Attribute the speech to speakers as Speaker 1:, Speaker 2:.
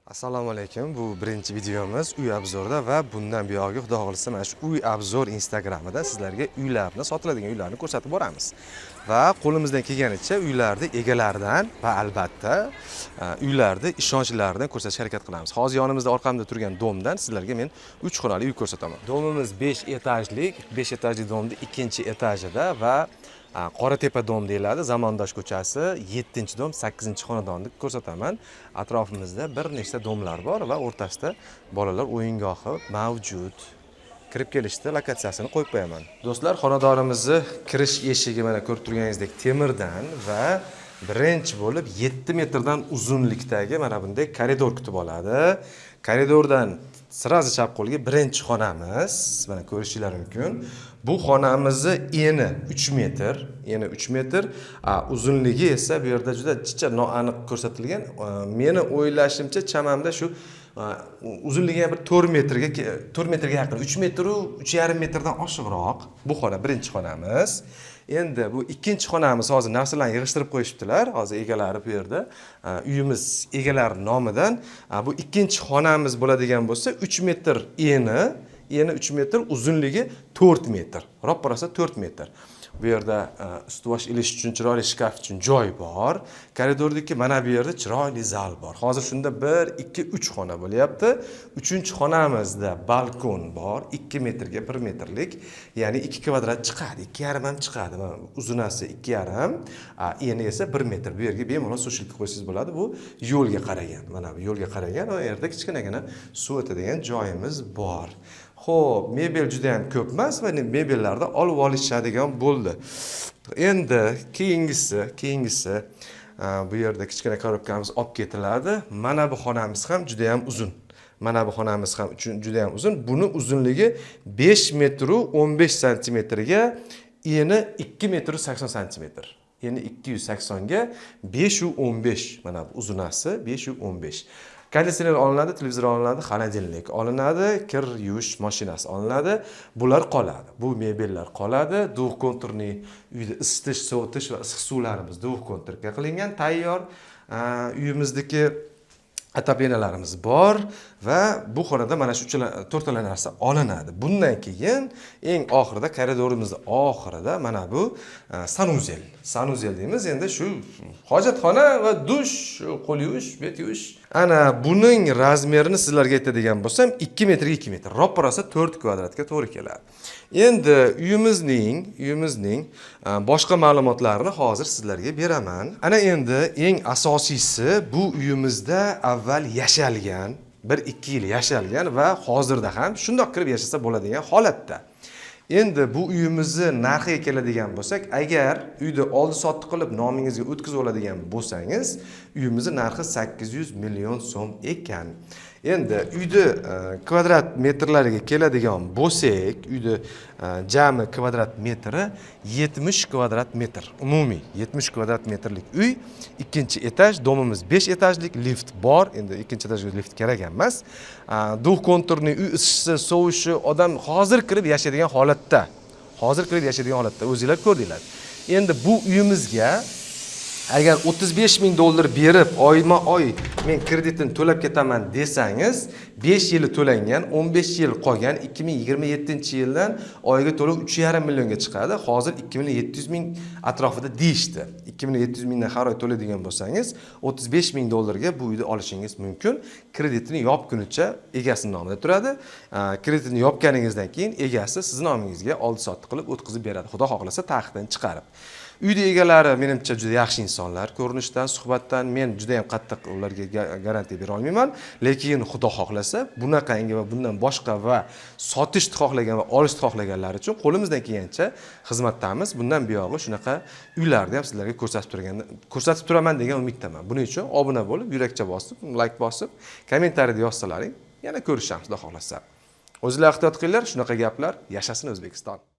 Speaker 1: Assalomu alaykum. Bu birinchi videomiz uy obzorida va bundan buyog'iga xudo xolisa mana shu uy obzor Instagramida sizlarga uylarni, sotiladigan uylarni ko'rsatib boramiz. Va qo'limizdan kelganicha uylarni egalaridan va albatta uylarni ishonchlaridan ko'rsatishga harakat qilamiz. Hozir yonimizda orqamda turgan domdan sizlarga men 3 xonali uy ko'rsataman. Domimiz 5 etajlik, 5 etajli domning ikkinchi etajida va Qoratepa dom deyiladi. Zamondosh ko'chasi 7-dom, 8-xonadonni ko'rsataman. Atrofimizda bir nechta domlar bor va o'rtasida bolalar o'yingohi mavjud. Kirib kelishda lokatsiyasini qo'yib qo'yaman. Do'stlar, xonadonimizni kirish eshigi mana ko'rib turganingizdek temirdan va birinchi bo'lib 7 metrdan uzunlikdagi mana bunday koridor kutib oladi. Koridordan sirazi chap qo'lga birinchi xonamiz, mana ko'rishingiz mumkin. Bu xonamizni eni 3 metr, uzunligi esa bu yerda juda chicha noaniq ko'rsatilgan. Meni o'ylashimcha chamamda shu uzunligi bir 4 metrga yaqin, 3 metr u 3,5 metrdan oshiqroq. Bu xona birinchi xonamiz. Endi bu ikkinchi xonamiz hozir narsalarni yig'ishtirib qo'yishibdilar. Hozir egalari bu yerda. Uyimiz egalari nomidan bu ikkinchi xonamiz bo'ladigan bo'lsa 3 metr eni 3 metr, uzunligi 4 metr. Ropparasa 4 metr. Bu yerda ustbosh ilish uchun chiroyli shkaf uchun joy bor. Koridordagi mana bu yerda chiroyli zal bor. Hozir shunda 1, 2, 3 xona bo'lyapti. 3-xonamizda balkon bor, 2 metrga 1 metrlik, ya'ni 2 kvadrat chiqadi, 2,5 ham chiqadi. Uzunasi 2,5, eni esa 1 metr. Bu yerga bemalol sushilka qo'ysangiz bo'ladi. Bu yo'lga qaragan. Mana bu yo'lga qaragan va yerda kichkinagina suv o'tadigan joyimiz bor. Xo'p, mebel juda ham ko'p emas va mebellarda olib olishadigan bo'ldi. Endi keyingisi bu yerda kichkina korobkamiz olib ketiladi. Mana bu xonamiz ham juda ham uzun. Juda ham uzun. Buni uzunligi 5 metr 15 santimetrga, eni 2 metr 80 santimetr. Ya'ni 280 ga 515. Mana bu uzunasi 515. Konditsioner olinadi, televizor olinadi, xolodilnik olinadi, kir yuvish mashinasi olinadi. Bular qoladi. Bu mebellar qoladi. Duv konturni uyda isitish, sovutish va issiq suvlarimiz duv konturga qilingan, tayyor. Uyimizdagi ataplenalarimiz bor va bu xonada mana shu 4 narsa olinadi. Bundan keyin eng oxirida, koridorimizning oxirida mana bu sanuzel. Sanuzel deymiz. Endi shu hojatxona va dush, qo'l yuvish, bet yuvish. Ana buning razmerini sizlarga aytadigan bo'lsam 2 metrga 2 metr. Ropparasa 4 kvadratga to'g'ri keladi. Endi uyimizning boshqa ma'lumotlarini hozir sizlarga beraman. Ana endi eng asosiysi bu uyimizda avval yashalgan, 1-2 yil yashalgan va hozirda ham shundoq kirib yashasa bo'ladigan holatda. Endi bu uyimizni narxiga keladigan bo'lsak, agar uyni oldi sotdi qilib nomingizga o'tkazib oladigan bo'lsangiz, uyimizning narxi 800 million so'm ekan. Endi uyni kvadrat metrlariga keladigan bo'lsak, uyni jami kvadrat metri 70 kvadrat metr. Umumiy 70 kvadrat metrlik uy, ikkinchi etaj, domimiz 5 etajlik, lift bor. Endi ikkinchi etajga lift kerak emas. Duv konturni, uy isishi, sovishi, odam hozir kirib yashaydigan holatda. O'zingizlar ko'rdinglar. Endi bu uyimizga agar 35 ming dollar berib oyma-oy men kreditini to'lab ketaman desangiz, 5 yili to'langan, 15 yil qolgan, 2027-yildan oyiga to'lov 3,5 millionga chiqadi. Hozir 2700 ming atrofida deyishdi. 2700 mingdan har oy to'laydigan bo'lsangiz, 35 ming dollarga bu uyni olishingiz mumkin. Kreditini yopgunicha egasi nomida turadi. Kreditini yopganingizdan keyin egasi sizning nomingizga oldi-sotdi qilib o'tkazib beradi. Xudo xohlasa taxtdan chiqarib. Uyda egalari menimcha juda yaxshi insonlar. Ko'rinishdan, suhbatdan men juda ham qattiq ularga garantiya bera olmayman, lekin Xudo xohlasa bunaqangi va bundan boshqa va sotishni xohlagan va olishni xohlaganlar uchun qo'limizdan kelgancha xizmatdamiz. Bundan buyog'i shunaqa uylarni ham sizlarga ko'rsatib turaman degan umiddaman. Buning uchun obuna bo'lib, yurakcha bosib, like bosib, kommentariyada yozsalaring, yana ko'rishamiz Xudo xohlasa. O'zingizlar ehtiyot qilinglar, shunaqa gaplar yashasin O'zbekiston.